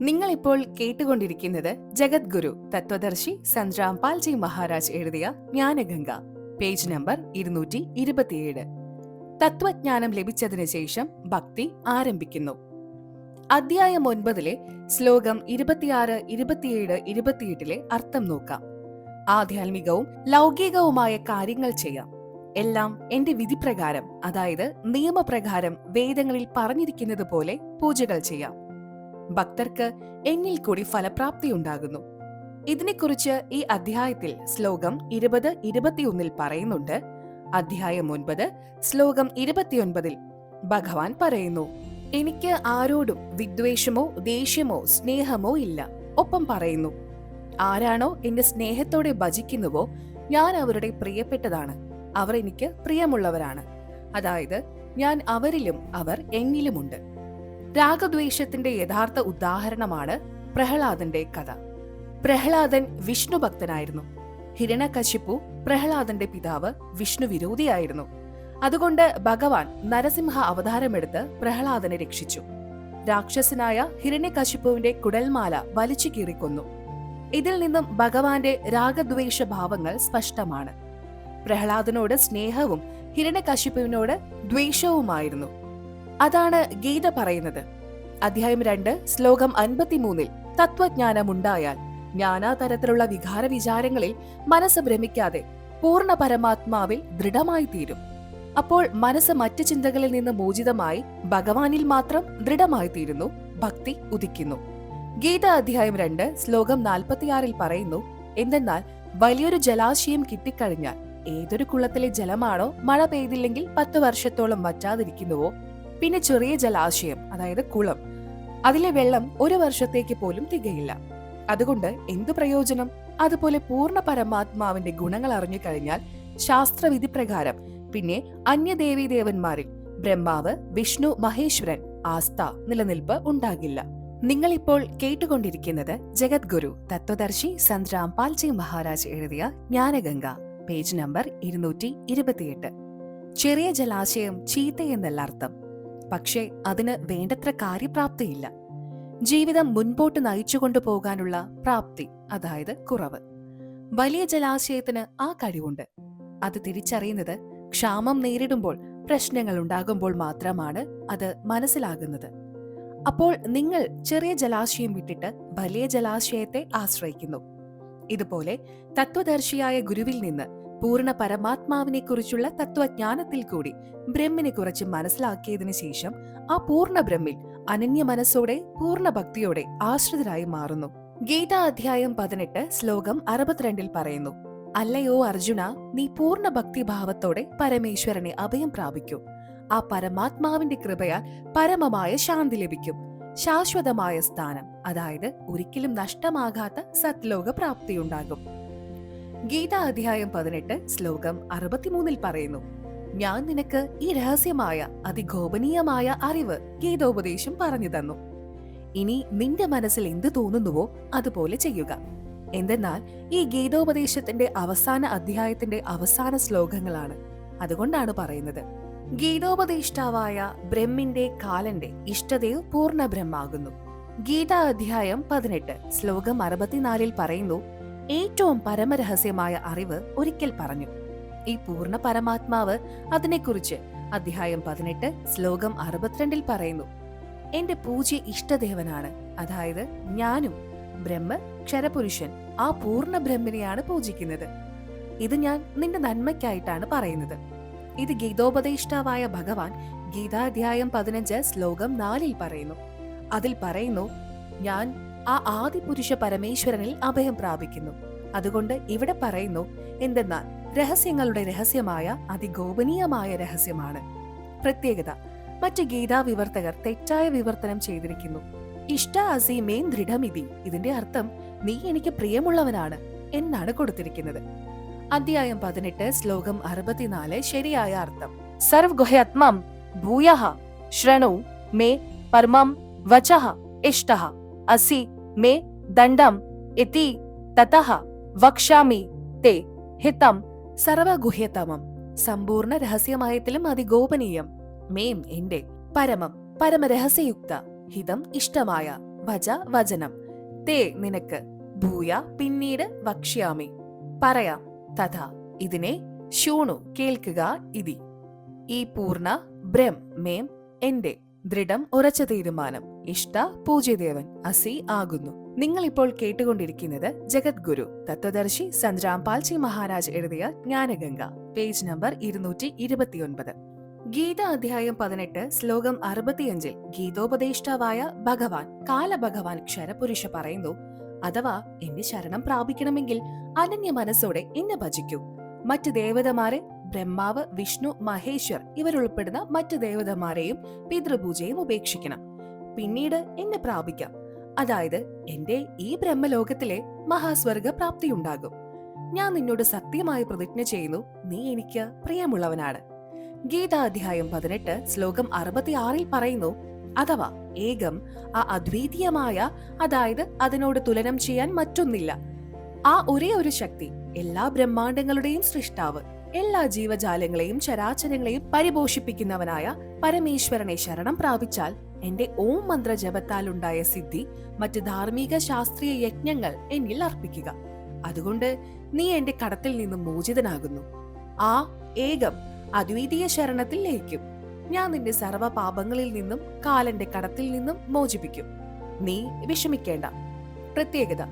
നിങ്ങൾ ഇപ്പോൾ കേട്ടുകൊണ്ടിരിക്കുന്നത് ജഗദ്ഗുരു തത്വദർശി സന്ത് രാംപാൽജി മഹാരാജ് എഴുതിയ ജ്ഞാനഗംഗ, പേജ് നമ്പർ 227. തത്വജ്ഞാനം ലഭിച്ചതിന് ശേഷം ഭക്തി ആരംഭിക്കുന്നു. അധ്യായം 9 ശ്ലോകം 26, 27, 28 അർത്ഥം നോക്കാം. ആധ്യാത്മികവും ലൗകികവുമായ കാര്യങ്ങൾ ചെയ്യാം. എല്ലാം എന്റെ വിധിപ്രകാരം, അതായത് നിയമപ്രകാരം വേദങ്ങളിൽ പറഞ്ഞിരിക്കുന്നത് പോലെ പൂജകൾ ചെയ്യാം. ഭക്തർക്ക് എന്നിൽ കൂടി ഫലപ്രാപ്തി ഉണ്ടാകുന്നു. ഇതിനെക്കുറിച്ച് ഈ അധ്യായത്തിൽ ശ്ലോകം 20, 21 പറയുന്നുണ്ട്. അധ്യായം 9 ശ്ലോകം 29 ഭഗവാൻ പറയുന്നു, എനിക്ക് ആരോടും വിദ്വേഷമോ ദേഷ്യമോ സ്നേഹമോ ഇല്ല. ഒപ്പം പറയുന്നു, ആരാണോ എന്റെ സ്നേഹത്തോടെ ഭജിക്കുന്നുവോ ഞാൻ അവരുടെ പ്രിയപ്പെട്ടതാണ്. അവർ എനിക്ക് പ്രിയമുള്ളവരാണ്. അതായത് ഞാൻ അവരിലും അവർ എന്നിലുമുണ്ട്. രാഗദ്വേഷത്തിന്റെ യഥാർത്ഥ ഉദാഹരണമാണ് പ്രഹ്ലാദന്റെ കഥ. പ്രഹ്ലാദൻ വിഷ്ണു ഭക്തനായിരുന്നു. ഹിരണ്യകശിപു പ്രഹ്ലാദന്റെ പിതാവ് വിഷ്ണു വിരോധിയായിരുന്നു. അതുകൊണ്ട് ഭഗവാൻ നരസിംഹ അവതാരമെടുത്ത് പ്രഹ്ലാദനെ രക്ഷിച്ചു. രാക്ഷസനായ ഹിരണ്യകശിപുവിന്റെ കുടൽമാല വലിച്ചു കീറിക്കൊന്നു. ഇതിൽ നിന്നും ഭഗവാന്റെ രാഗദ്വേഷ ഭാവങ്ങൾ സ്പഷ്ടമാണ്. പ്രഹ്ലാദനോട് സ്നേഹവും ഹിരണ്യകശിപുവിനോട് ദ്വേഷവുമായിരുന്നു. അതാണ് ഗീത പറയുന്നത്. അധ്യായം 2 ശ്ലോകം 53 തത്വജ്ഞാനമുണ്ടായാൽ നാനാതരത്തിലുള്ള വികാര വിചാരങ്ങളിൽ മനസ്സ് ഭ്രമിക്കാതെ പൂർണ്ണ പരമാത്മാവിൽ ദൃഢമായി തീരും. അപ്പോൾ മനസ്സ് മറ്റ് ചിന്തകളിൽ നിന്ന് മോചിതമായി ഭഗവാനിൽ മാത്രം ദൃഢമായി തീരുന്നു. ഭക്തി ഉദിക്കുന്നു. ഗീത അധ്യായം 2 ശ്ലോകം 46 പറയുന്നു, എന്തെന്നാൽ വലിയൊരു ജലാശയം കിട്ടിക്കഴിഞ്ഞാൽ ഏതൊരു കുളത്തിലെ ജലമാണോ മഴ പെയ്തില്ലെങ്കിൽ 10 വർഷത്തോളം വറ്റാതിരിക്കുന്നുവോ, പിന്നെ ചെറിയ ജലാശയം, അതായത് കുളം, അതിലെ വെള്ളം 1 വർഷത്തേക്ക് പോലും തികയില്ല. അതുകൊണ്ട് എന്തു പ്രയോജനം? അതുപോലെ പൂർണ്ണ പരമാത്മാവിന്റെ ഗുണങ്ങൾ അറിഞ്ഞു കഴിഞ്ഞാൽ ശാസ്ത്രവിധി പ്രകാരം പിന്നെ അന്യദേവീദേവന്മാരിൽ ബ്രഹ്മാവ്, വിഷ്ണു, മഹേശ്വരൻ ആസ്ഥ നിലനിൽപ്പ് ഉണ്ടാകില്ല. നിങ്ങളിപ്പോൾ കേട്ടുകൊണ്ടിരിക്കുന്നത് ജഗദ്ഗുരു തത്വദർശി സന്ത് രാംപാൽജി മഹാരാജ് എഴുതിയ ജ്ഞാനഗംഗ, പേജ് നമ്പർ 228. ചെറിയ ജലാശയം ചീത്തയെന്നല്ല അർത്ഥം. പക്ഷേ അതിന് വേണ്ടത്ര കാര്യപ്രാപ്തിയില്ല. ജീവിതം മുൻപോട്ട് നയിച്ചുകൊണ്ടു പോകാനുള്ള പ്രാപ്തി, അതായത് കുറവ്. വലിയ ജലാശയത്തിന് ആ കഴിവുണ്ട്. അത് തിരിച്ചറിയുന്നത് ക്ഷാമം നേരിടുമ്പോൾ, പ്രശ്നങ്ങൾ ഉണ്ടാകുമ്പോൾ മാത്രമാണ് അത് മനസ്സിലാകുന്നത്. അപ്പോൾ നിങ്ങൾ ചെറിയ ജലാശയം വിട്ടിട്ട് വലിയ ജലാശയത്തെ ആശ്രയിക്കുന്നു. ഇതുപോലെ തത്വദർശിയായ ഗുരുവിൽ നിന്ന് പൂർണ്ണ പരമാത്മാവിനെ കുറിച്ചുള്ള തത്വജ്ഞാനത്തിൽ കൂടി ബ്രഹ്മിനെ കുറിച്ച് മനസ്സിലാക്കിയതിനു ശേഷം ആ പൂർണ്ണ ബ്രഹ്മിൽ അനന്യ മനസ്സോടെ പൂർണ്ണ ഭക്തിയോടെ ആശ്രിതരായി മാറുന്നു. ഗീത അധ്യായം 18 ശ്ലോകം 62 പറയുന്നു, അല്ലയോ അർജുന, നീ പൂർണ്ണ ഭക്തിഭാവത്തോടെ പരമേശ്വരനെ അഭയം പ്രാപിക്കൂ. ആ പരമാത്മാവിന്റെ കൃപയാൽ പരമമായ ശാന്തി ലഭിക്കും. ശാശ്വതമായ സ്ഥാനം, അതായത് ഒരിക്കലും നഷ്ടമാകാത്ത സത്ലോക പ്രാപ്തിയുണ്ടാകും. ഗീത അധ്യായം 18 ശ്ലോകം 63 പറയുന്നു, ഞാൻ നിനക്ക് ഈ രഹസ്യമായ അതിഗോപനീയമായ അറിവ് ഗീതോപദേശം പറഞ്ഞു തന്നു. ഇനി നിന്റെ മനസ്സിൽ എന്ത് തോന്നുന്നുവോ അതുപോലെ ചെയ്യുക. എന്തെന്നാൽ ഈ ഗീതോപദേശത്തിന്റെ അവസാന അധ്യായത്തിന്റെ അവസാന ശ്ലോകങ്ങളാണ്. അതുകൊണ്ടാണ് പറയുന്നത്, ഗീതോപദേഷ്ടാവായ ബ്രഹ്മിന്റെ കാലന്റെ ഇഷ്ടദേവ് പൂർണ്ണ ബ്രഹ്മാകുന്നു. ഗീത അധ്യായം 18 ശ്ലോകം 64 പറയുന്നു, ഏറ്റവും പരമരഹസ്യമായ അറിവ് ഒരിക്കൽ പറഞ്ഞു. ഈ പൂർണ്ണ പരമാത്മാവ് അതിനെക്കുറിച്ച് അധ്യായം 18 ശ്ലോകം 62 പറയുന്നു, എന്റെ പൂജ്യ ഇഷ്ടദേവനാണ്. അതായത് ഞാനും ബ്രഹ്മ ക്ഷരപുരുഷൻ ആ പൂർണ്ണ ബ്രഹ്മിനെയാണ് പൂജിക്കുന്നത്. ഇത് ഞാൻ നിന്റെ നന്മയ്ക്കായിട്ടാണ് പറയുന്നത്. ഇത് ഗീതോപദേഷ്ടാവായ ഭഗവാൻ ഗീതാധ്യായം 15 ശ്ലോകം 4 പറയുന്നു. അതിൽ പറയുന്നു, ഞാൻ ആ ആദിപുരുഷ പരമേശ്വരനിൽ അഭയം പ്രാപിക്കുന്നു. അതുകൊണ്ട് ഇവിടെ പറയുന്നു, എന്തെന്നാൽ രഹസ്യങ്ങളുടെ രഹസ്യമായ അതിഗോപനീയമായ രഹസ്യമാണ്. പ്രത്യേകത, മറ്റ് ഗീതാ വിവർത്തകർ തെറ്റായ വിവർത്തനം ചെയ്തിരിക്കുന്നു. ഇഷ്ട അസീമേൻ ദൃഢമിതി, ഇതിന്റെ അർത്ഥം നീ എനിക്ക് പ്രിയമുള്ളവനാണ് എന്നാണ് കൊടുത്തിരിക്കുന്നത്. അധ്യായം 18 ശ്ലോകം 64 ശരിയായ അർത്ഥം, സർവ് ഗുഹ്യാത്മം ഭൂയഃ ശ്രൃണു മേ പരമം വചഃ ഇഷ്ടഃ അസി മേ ദണ്ഡം ഇതി തതഃ വക്ഷ്യാമി തേ ഹിതം സർവഗുഹ്യതമം. സമ്പൂർണ്ണ രഹസ്യമായത്തിലും അതിഗോപനീയം. മേം എന്റെ, പരമം പരമരഹസ്യയുക്ത, ഹിതം ഇഷ്ടമായ, വച വചനം, തേ നിനക്ക്, ഭൂയ പിന്നീട് വക്ഷ്യാമി പറയാം, തഥാ ഇതിനെ, ശൂണു കേൾക്കുക ഇതി. ഈ പൂർണ്ണ ബ്രം മേം എന്റെ, ദൃഢം ഉറച്ച തീരുമാനം, ഇഷ്ട പൂജ്യദേവൻ അസി ആകുന്നു. നിങ്ങൾ ഇപ്പോൾ കേട്ടുകൊണ്ടിരിക്കുന്നത് ജഗദ്ഗുരു തത്വദർശി സന്ത് രാംപാൽജി മഹാരാജ് എഴുതിയ ജ്ഞാനഗംഗ, പേജ് നമ്പർ 229. ഗീത അധ്യായം 18 ശ്ലോകം 65 ഗീതോപദേഷ്ടാവായ ഭഗവാൻ കാലഭഗവാൻ ക്ഷരപുരുഷ പറയുന്നു, അഥവാ എന്നെ ശരണം പ്രാപിക്കണമെങ്കിൽ അനന്യ മനസ്സോടെ എന്നെ ഭജിക്കൂ. മറ്റു ദേവതമാരെ, ബ്രഹ്മാവ്, വിഷ്ണു, മഹേശ്വർ ഇവരുൾപ്പെടുന്ന മറ്റു ദേവതമാരെയും പിതൃപൂജയും ഉപേക്ഷിക്കണം. പിന്നീട് എന്നെ പ്രാപിക്കാം. അതായത് എന്റെ ഈ ബ്രഹ്മലോകത്തിലെ മഹാസ്വർഗ പ്രാപ്തിയുണ്ടാകും. ഞാൻ നിന്നോട് സത്യമായി പ്രതിജ്ഞ ചെയ്യുന്നു, നീ എനിക്ക് പ്രിയമുള്ളവനാണ്. ഗീതാധ്യായം 18 ശ്ലോകം 66 പറയുന്നു, അഥവാ ഏകം, ആ അദ്വിതീയമായ, അതായത് അതിനോട് തുലനം ചെയ്യാൻ മറ്റൊന്നില്ല, ആ ഒരേ ഒരു ശക്തി, എല്ലാ ബ്രഹ്മാണ്ടങ്ങളുടെയും സൃഷ്ടാവ്, എല്ലാ ജീവജാലങ്ങളെയും ചരാചരങ്ങളെയും പരിപോഷിപ്പിക്കുന്നവനായ പരമേശ്വരനെ ശരണം പ്രാപിച്ചാൽ എന്റെ ഓം മന്ത്ര ജപത്താൽ ഉണ്ടായ സിദ്ധി മറ്റ് ധാർമ്മിക ശാസ്ത്രീയ യജ്ഞങ്ങൾ എന്നിൽ അർപ്പിക്കുക. അതുകൊണ്ട് നീ എന്റെ കടത്തിൽ നിന്നും മോചിതനാകുന്നു. ആ ഏകം അദ്വിതീയ ശരണത്തിൽ ലയിക്കും. ഞാൻ നിന്റെ സർവ്വ പാപങ്ങളിൽ നിന്നും കാലന്റെ കടത്തിൽ നിന്നും മോചിപ്പിക്കും. നീ വിഷമിക്കേണ്ട. പ്രത്യേകത: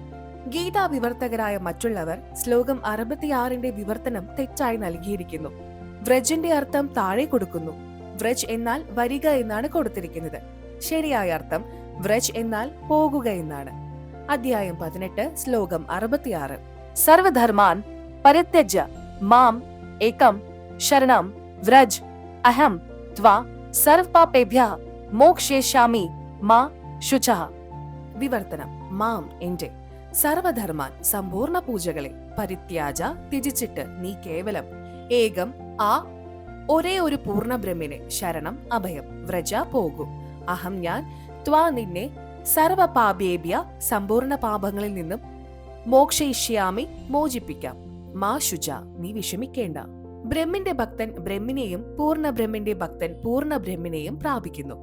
ഗീതാ വിവർത്തകരായ മറ്റുള്ളവർ ശ്ലോകം 66 വിവർത്തനം തെറ്റായി നൽകിയിരിക്കുന്നു. വ്രജിന്റെ അർത്ഥം താഴെ കൊടുക്കുന്നു. വ്രജ് എന്നാൽ വരിക എന്നാണ് കൊടുത്തിരിക്കുന്നത്. ശരിയായ അർത്ഥം വ്രജ് എന്നാൽ പോകുക എന്നാണ്. അധ്യായം 18 ശ്ലോകം 66 സർവധർമാൻ പരിത്യജ്യ മാം ഏകം ശരണം വ്രജ് അഹം ത്വാ സർവപാപേഭ്യഃ മോക്ഷയിഷ്യാമി മാ ശുചഃ. വിവർത്തനം: മാം എന്റെ, സർവധർമാൻ സമ്പൂർണ്ണ പൂജകളെ, പരിത്യാജ ത്യജിച്ചിട്ട് നീ കേവലം, ഏകം ആ ഒരേ ഒരു പൂർണ്ണ ബ്രഹ്മിനെ ശരണം അഭയം, വ്രജ പോകും, അഹം ഞാൻ, ത്വാ നിന്നെ, സർവപാപേഭ്യ സമ്പൂർണ്ണ പാപങ്ങളിൽ നിന്നും, മോക്ഷയിഷ്യാമി മോചിപ്പിക്കാം, മാ ശുച നീ വിഷമിക്കേണ്ട. ബ്രഹ്മിന്റെ ഭക്തൻ ബ്രഹ്മിനെയും പൂർണ്ണ ബ്രഹ്മിന്റെ ഭക്തൻ പൂർണ്ണ ബ്രഹ്മിനെയും പ്രാപിക്കുന്നു.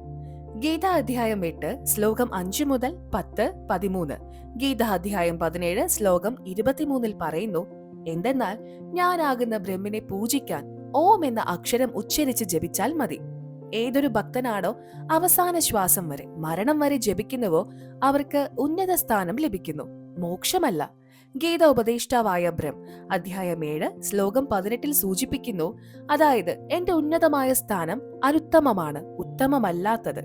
ഗീത അധ്യായം 8 ശ്ലോകം 5 മുതൽ 10, 13. ഗീത അധ്യായം 17 ശ്ലോകം 23 പറയുന്നു, എന്തെന്നാൽ ഞാനാകുന്ന ബ്രഹ്മിനെ പൂജിക്കാൻ ഓം എന്ന അക്ഷരം ഉച്ചരിച്ച് ജപിച്ചാൽ മതി. ഏതൊരു ഭക്തനാണോ അവസാന ശ്വാസം വരെ, മരണം വരെ ജപിക്കുന്നുവോ അവർക്ക് ഉന്നത സ്ഥാനം ലഭിക്കുന്നു, മോക്ഷമല്ല. ഗീത ഉപദേഷ്ടാവായ ബ്രഹ്മ അധ്യായം 7 ശ്ലോകം 18 സൂചിപ്പിക്കുന്നു, അതായത് എന്റെ ഉന്നതമായ സ്ഥാനം അനുത്തമമാണ്, ഉത്തമമല്ലാത്തത്.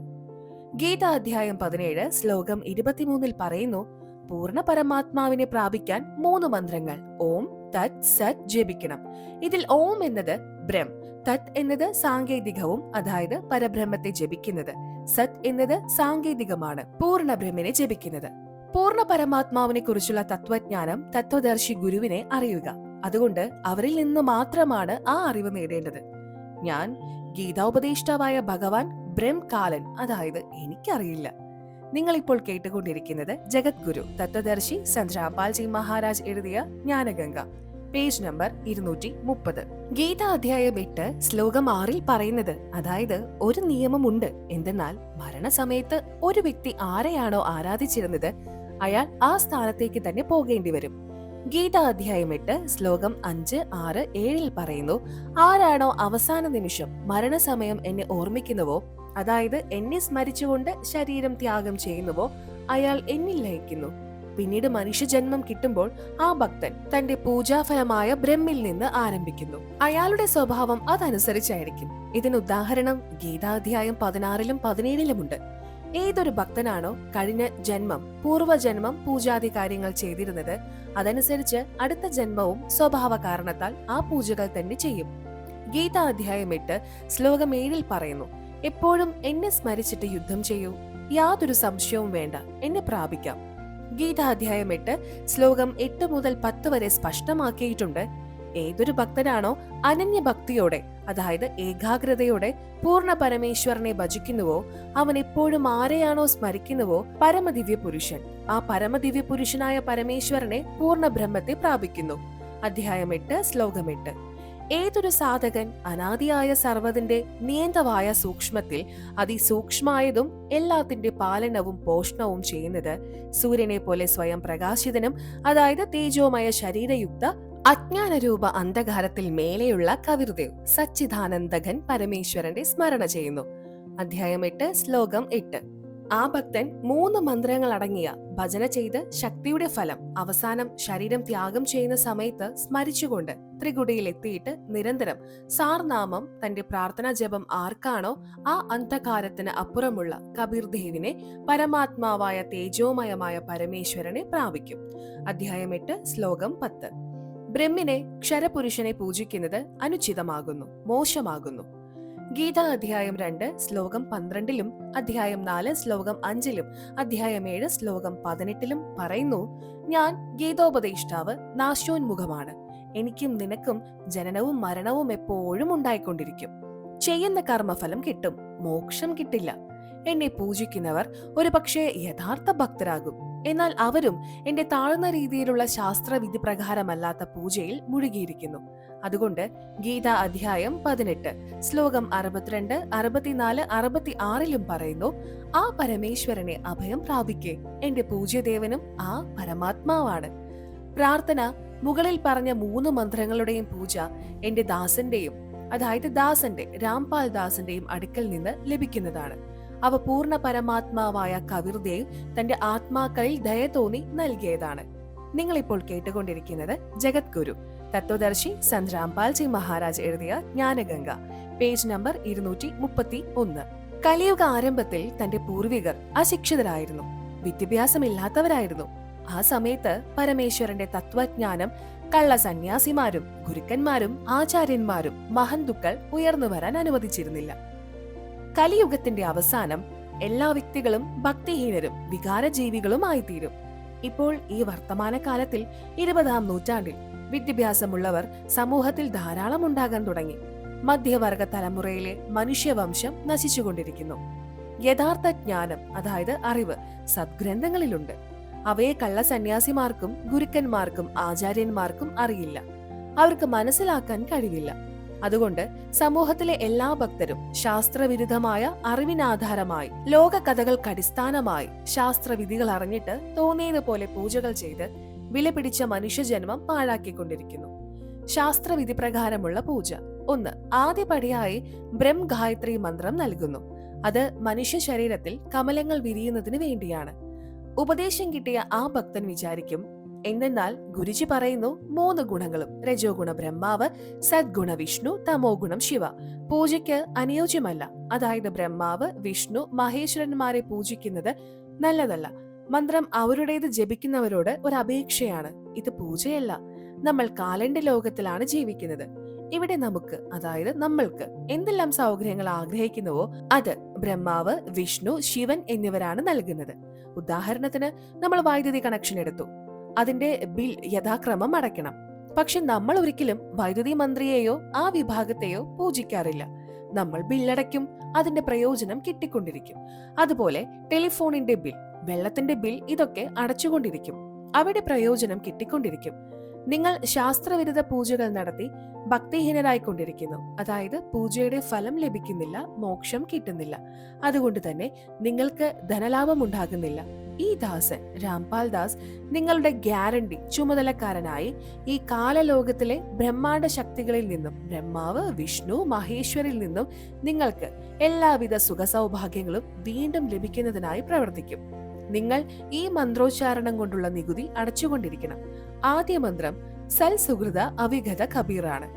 ഗീത അധ്യായം 17 ശ്ലോകം 23 പറയുന്നു, പൂർണ്ണ പരമാത്മാവിനെ പ്രാപിക്കാൻ 3 മന്ത്രങ്ങൾ ഓം തത് സത് ജപിക്കണം. ഇതിൽ ഓം എന്നത് ബ്രഹ്മ, തത് എന്നത് സാങ്കേതികവും, അതായത് പരബ്രഹ്മത്തെ ജപിക്കുന്നത്, സത് എന്നത് സാങ്കേതികമാണ്, പൂർണ്ണ ബ്രഹ്മിനെ ജപിക്കുന്നത്. പൂർണ്ണ പരമാത്മാവിനെ കുറിച്ചുള്ള തത്വജ്ഞാനം തത്വദർശി ഗുരുവിനെ അറിയുക. അതുകൊണ്ട് അവരിൽ നിന്ന് മാത്രമാണ് ആ അറിവ് നേടേണ്ടത്. ഞാൻ ഗീതാോപദേഷ്ടാവായ ഭഗവാൻ ബ്രഹ്മകാലൻ, അതായത് എനിക്കറിയില്ല. നിങ്ങൾ ഇപ്പോൾ കേട്ടുകൊണ്ടിരിക്കുന്നത് ജഗദ്ഗുരു തത്വദർശി സന്ത് രാംപാൽജി മഹാരാജ് എഴുതിയ ജ്ഞാനഗംഗ, പേജ് നമ്പർ 230. ഗീത അധ്യായം 8 ശ്ലോകം 6 പറയുന്നത്, അതായത് ഒരു നിയമമുണ്ട്. എന്തെന്നാൽ മരണസമയത്ത് ഒരു വ്യക്തി ആരെയാണോ ആരാധിച്ചിരുന്നത് അയാൾ ആ സ്ഥാനത്തേക്ക് തന്നെ പോകേണ്ടി വരും. ഗീത അധ്യായം 8 ശ്ലോകം 5, 6, 7 പറയുന്നു, ആരാണോ അവസാന നിമിഷം മരണസമയം എന്നെ ഓർമ്മിക്കുന്നുവോ, അതായത് എന്നെ സ്മരിച്ചുകൊണ്ട് ശരീരം ത്യാഗം ചെയ്യുന്നുവോ അയാൾ എന്നിൽ ലയിക്കുന്നു. പിന്നീട് മനുഷ്യജന്മം കിട്ടുമ്പോൾ ആ ഭക്തൻ തന്റെ പൂജാഫലമായ ബ്രഹ്മിൽ നിന്ന് ആരംഭിക്കുന്നു. അയാളുടെ സ്വഭാവം അതനുസരിച്ചായിരിക്കും. ഇതിന് ഉദാഹരണം ഗീതാധ്യായം 16 17 ഏതൊരു ഭക്തനാണോ കഴിഞ്ഞ ജന്മം പൂർവ്വജന്മം പൂജാതി കാര്യങ്ങൾ ചെയ്തിരുന്നത്, അതനുസരിച്ച് അടുത്ത ജന്മവും സ്വഭാവ കാരണത്താൽ ആ പൂജകൾ തന്നെ ചെയ്യും. ഗീത അധ്യായം 8 ശ്ലോകം 7 പറയുന്നു, എപ്പോഴും എന്നെ സ്മരിച്ചിട്ട് യുദ്ധം ചെയ്യൂ, യാതൊരു സംശയവും വേണ്ട, എന്നെ പ്രാപിക്കാം. ഗീത അധ്യായം 8 ശ്ലോകം 8 മുതൽ 10 വരെ സ്പഷ്ടമാക്കിയിട്ടുണ്ട്. ഏതൊരു ഭക്തനാണോ അനന്യഭക്തിയോടെ, അതായത് ഏകാഗ്രതയോടെ പൂർണ്ണ പരമേശ്വരനെ ഭജിക്കുന്നുവോ അവൻ എപ്പോഴും ആരെയാണോ സ്മരിക്കുന്നുവോ പരമദിവ്യ പുരുഷൻ, ആ പരമദിവ്യ പുരുഷനായ പരമേശ്വരനെ പൂർണ്ണ ബ്രഹ്മത്തെ പ്രാപിക്കുന്നു. അധ്യായം 8 ശ്ലോകം 8. ഏതൊരു സാധകൻ അനാദിയായ സർവ്വതിന്റെ നിയന്തമായ സൂക്ഷ്മത്തിൽ അതിസൂക്ഷ്മായതും എല്ലാത്തിന്റെ പാലനവും പോഷണവും ചെയ്യുന്നത് സൂര്യനെ പോലെ സ്വയം പ്രകാശിതനും അതായത് തേജോമയ ശരീരയുക്ത അജ്ഞാനരൂപ അന്ധകാരത്തിൽ മേലെയുള്ള കവിർദേവ് സച്ചിദാനന്ദഘൻ പരമേശ്വരന്റെ സ്മരണ ചെയ്യുന്നു. അധ്യായം 8 ശ്ലോകം 8. ആ ഭക്തൻ 3 മന്ത്രങ്ങൾ അടങ്ങിയ ഭജന ചെയ്ത് ശക്തിയുടെ ഫലം അവസാനം ശരീരം ത്യാഗം ചെയ്യുന്ന സമയത്ത് സ്മരിച്ചുകൊണ്ട് ത്രികുടിയിൽ എത്തിയിട്ട് നിരന്തരം സാർനാമം തന്റെ പ്രാർത്ഥനാ ജപം ആർക്കാണോ ആ അന്ധകാരത്തിന് അപ്പുറമുള്ള കബീർദേവിനെ പരമാത്മാവായ തേജോമയമായ പരമേശ്വരനെ പ്രാപിക്കും. അധ്യായം 8 ശ്ലോകം 10. ബ്രഹ്മിനെ ക്ഷരപുരുഷനെ പൂജിക്കുന്നത് അനുചിതമാകുന്നു, മോശമാകുന്നു. ഗീത അധ്യായം 2 ശ്ലോകം 12 അധ്യായം 4 ശ്ലോകം 5 അധ്യായം 7 ശ്ലോകം 18 പറയുന്നു, ഞാൻ ഗീതോപദേഷ്ടാവ് നാശോന്മുഖമാണ്. എനിക്കും നിനക്കും ജനനവും മരണവും എപ്പോഴും ഉണ്ടായിക്കൊണ്ടിരിക്കും. ചെയ്യുന്ന കർമ്മഫലം കിട്ടും, മോക്ഷം കിട്ടില്ല. എന്നെ പൂജിക്കുന്നവർ ഒരു പക്ഷേ യഥാർത്ഥ ഭക്തരാകും. എന്നാൽ അവരും എന്റെ താഴ്ന്ന രീതിയിലുള്ള ശാസ്ത്രവിധി പ്രകാരമല്ലാത്ത പൂജയിൽ മുഴുകിയിരിക്കുന്നു. അതുകൊണ്ട് ഗീത അധ്യായം 18 ശ്ലോകം 62, 64, 66 പറയുന്നു, ആ പരമേശ്വരനെ അഭയം പ്രാപിക്കേ. എന്റെ പൂജ്യദേവനും ആ പരമാത്മാവാണ്. പ്രാർത്ഥന മുകളിൽ പറഞ്ഞ 3 മന്ത്രങ്ങളുടെയും പൂജ എന്റെ ദാസന്റെയും അതായത് ദാസന്റെ രാംപാൽ ദാസന്റെയും അടുക്കൽ നിന്ന് ലഭിക്കുന്നതാണ്. അവ പൂർണ്ണ പരമാത്മാവായ കബീർദേവ് തന്റെ ആത്മാക്കളിൽ ദയ തോന്നി നൽകിയതാണ്. നിങ്ങളിപ്പോൾ കേട്ടുകൊണ്ടിരിക്കുന്നത് ജഗദ്ഗുരു തത്വദർശി സന്ത് രാംപാൽജി മഹാരാജ് എഴുതിയ ജ്ഞാനഗംഗ, പേജ് നമ്പർ 231. കലിയുഗ ആരംഭത്തിൽ തന്റെ പൂർവികർ അശിക്ഷിതരായിരുന്നു, വിദ്യാഭ്യാസമില്ലാത്തവരായിരുന്നു. ആ സമയത്ത് പരമേശ്വരന്റെ തത്വജ്ഞാനം കള്ള സന്യാസിമാരും ഗുരുക്കന്മാരും ആചാര്യന്മാരും മഹന്തുക്കൾ ഉയർന്നു വരാൻ അനുവദിച്ചിരുന്നില്ല. കലിയുഗത്തിന്റെ അവസാനം എല്ലാ വ്യക്തികളും ഭക്തിഹീനരും വികാരജീവികളും ആയിത്തീരും. ഇപ്പോൾ ഈ വർത്തമാനകാലത്തിൽ 20-ാം നൂറ്റാണ്ടിൽ വിദ്യാഭ്യാസമുള്ളവർ സമൂഹത്തിൽ ധാരാളം ഉണ്ടാകാൻ തുടങ്ങി. മധ്യവർഗ തലമുറയിലെ മനുഷ്യവംശം നശിച്ചുകൊണ്ടിരിക്കുന്നു. യഥാർത്ഥ ജ്ഞാനം അതായത് അറിവ് സദ്ഗ്രന്ഥങ്ങളിലുണ്ട്. അവയെ കള്ള സന്യാസിമാർക്കും ഗുരുക്കന്മാർക്കും ആചാര്യന്മാർക്കും അറിയില്ല, അവർക്ക് മനസ്സിലാക്കാൻ കഴിവില്ല. അതുകൊണ്ട് സമൂഹത്തിലെ എല്ലാ ഭക്തരും ശാസ്ത്രവിരുദ്ധമായ അറിവിനാധാരമായി ലോക കഥകൾക്കടിസ്ഥാനമായി ശാസ്ത്രവിധികൾ അറിഞ്ഞിട്ട് തോന്നിയതുപോലെ പൂജകൾ ചെയ്ത് വിലപിടിച്ച മനുഷ്യജന്മം പാഴാക്കിക്കൊണ്ടിരിക്കുന്നു. ശാസ്ത്രവിധി പ്രകാരമുള്ള പൂജ 1. ആദ്യപടിയായി ബ്രഹ്മഗായത്രി മന്ത്രം നൽകുന്നു. അത് മനുഷ്യ ശരീരത്തിൽ കമലങ്ങൾ വിരിയുന്നതിന് വേണ്ടിയാണ്. ഉപദേശം കിട്ടിയ ആ ഭക്തൻ വിചാരിക്കും, എന്തെന്നാൽ ഗുരുജി പറയുന്നു 3 ഗുണങ്ങളും രജോ ഗുണ ബ്രഹ്മാവ്, സദ്ഗുണ വിഷ്ണു, തമോ ഗുണം ശിവ പൂജയ്ക്ക് അനുയോജ്യമല്ല. അതായത് ബ്രഹ്മാവ്, വിഷ്ണു, മഹേശ്വരന്മാരെ പൂജിക്കുന്നത് നല്ലതല്ല. മന്ത്രം അവരുടേത് ജപിക്കുന്നവരോട് ഒരു അപേക്ഷയാണ്. ഇത് പൂജയല്ല. നമ്മൾ കാലന്റെ ലോകത്തിലാണ് ജീവിക്കുന്നത്. ഇവിടെ നമുക്ക് അതായത് നമ്മൾക്ക് എന്തെല്ലാം സൗകര്യങ്ങൾ ആഗ്രഹിക്കുന്നുവോ അത് ബ്രഹ്മാവ്, വിഷ്ണു, ശിവൻ എന്നിവരാണ് നൽകുന്നത്. ഉദാഹരണത്തിന് നമ്മൾ വൈദ്യുതി കണക്ഷൻ എടുത്തു, അതിന്റെ ബിൽ യഥാക്രമം അടയ്ക്കണം. പക്ഷെ നമ്മൾ ഒരിക്കലും വൈദ്യുതി മന്ത്രിയെയോ ആ വിഭാഗത്തെയോ പൂജിക്കാറില്ല. നമ്മൾ ബില്ലടയ്ക്കും, അതിന്റെ പ്രയോജനം കിട്ടിക്കൊണ്ടിരിക്കും. അതുപോലെ ടെലിഫോണിന്റെ ബിൽ, വെള്ളത്തിന്റെ ബിൽ ഇതൊക്കെ അടച്ചുകൊണ്ടിരിക്കും, അവിടെ പ്രയോജനം കിട്ടിക്കൊണ്ടിരിക്കും. നിങ്ങൾ ശാസ്ത്രവിരുദ്ധ പൂജകൾ നടത്തി ഭക്തിഹീനരായിക്കൊണ്ടിരിക്കുന്നു. അതായത് പൂജയുടെ ഫലം ലഭിക്കുന്നില്ല, മോക്ഷം കിട്ടുന്നില്ല. അതുകൊണ്ട് തന്നെ നിങ്ങൾക്ക് ധനലാഭം ഉണ്ടാകുന്നില്ല. ഈ ദാസൻ രാംപാൽ ദാസ് നിങ്ങളുടെ ഗ്യാരണ്ടി ചുമതലക്കാരനായി ഈ കാലലോകത്തിലെ ബ്രഹ്മാണ്ഡ ശക്തികളിൽ നിന്നും ബ്രഹ്മാവ്, വിഷ്ണു, മഹേശ്വരിൽ നിന്നും നിങ്ങൾക്ക് എല്ലാവിധ സുഖസൗഭാഗ്യങ്ങളും വീണ്ടും ലഭിക്കുന്നതിനായി പ്രവർത്തിക്കും. നിങ്ങൾ ഈ മന്ത്രോച്ചാരണം കൊണ്ടുള്ള നികുതി അടച്ചുകൊണ്ടിരിക്കണം. ആദ്യ മന്ത്രം സൽ സുഹൃത അവിഗത കബീറാണ്.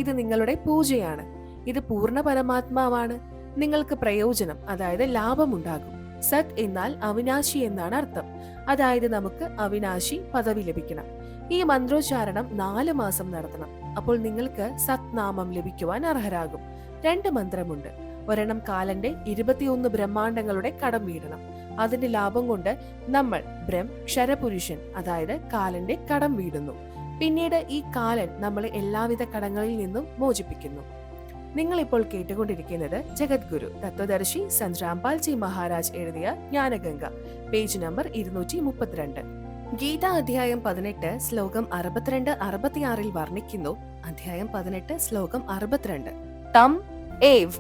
ഇത് നിങ്ങളുടെ പൂജയാണ്. ഇത് പൂർണ്ണ പരമാത്മാവാണ്. നിങ്ങൾക്ക് പ്രയോജനം അതായത് ലാഭമുണ്ടാകും. സത് എന്നാൽ അവിനാശി എന്നാണ് അർത്ഥം. അതായത് നമുക്ക് അവിനാശി പദവി ലഭിക്കണം. ഈ മന്ത്രോച്ചാരണം 4 മാസം നടത്തണം. അപ്പോൾ നിങ്ങൾക്ക് സത് നാമം ലഭിക്കുവാൻ അർഹരാകും. 2 മന്ത്രമുണ്ട്. ഒരെണ്ണം കാലന്റെ 21 ബ്രഹ്മാണ്ടങ്ങളുടെ കടം വീടണം. അതിന്റെ ലാഭം കൊണ്ട് നമ്മൾ ക്ഷരപുരുഷൻ അതായത് കാലന്റെ കടം വീടുന്നു. പിന്നീട് ഈ കാലൻ നമ്മളെ എല്ലാവിധ കടങ്ങളിൽ നിന്നും മോചിപ്പിക്കുന്നു. നിങ്ങൾ ഇപ്പോൾ കേട്ടുകൊണ്ടിരിക്കുന്നത് ജഗദ്ഗുരു തത്വദർശി സന്ത് രാംപാൽജി മഹാരാജ് എഴുതിയ ജ്ഞാനഗംഗ, പേജ് നമ്പർ 232. ഗീത അധ്യായം 18 ശ്ലോകം 62-66 വർണ്ണിക്കുന്നു. അധ്യായം 18 ശ്ലോകം 62. തം ഏവ്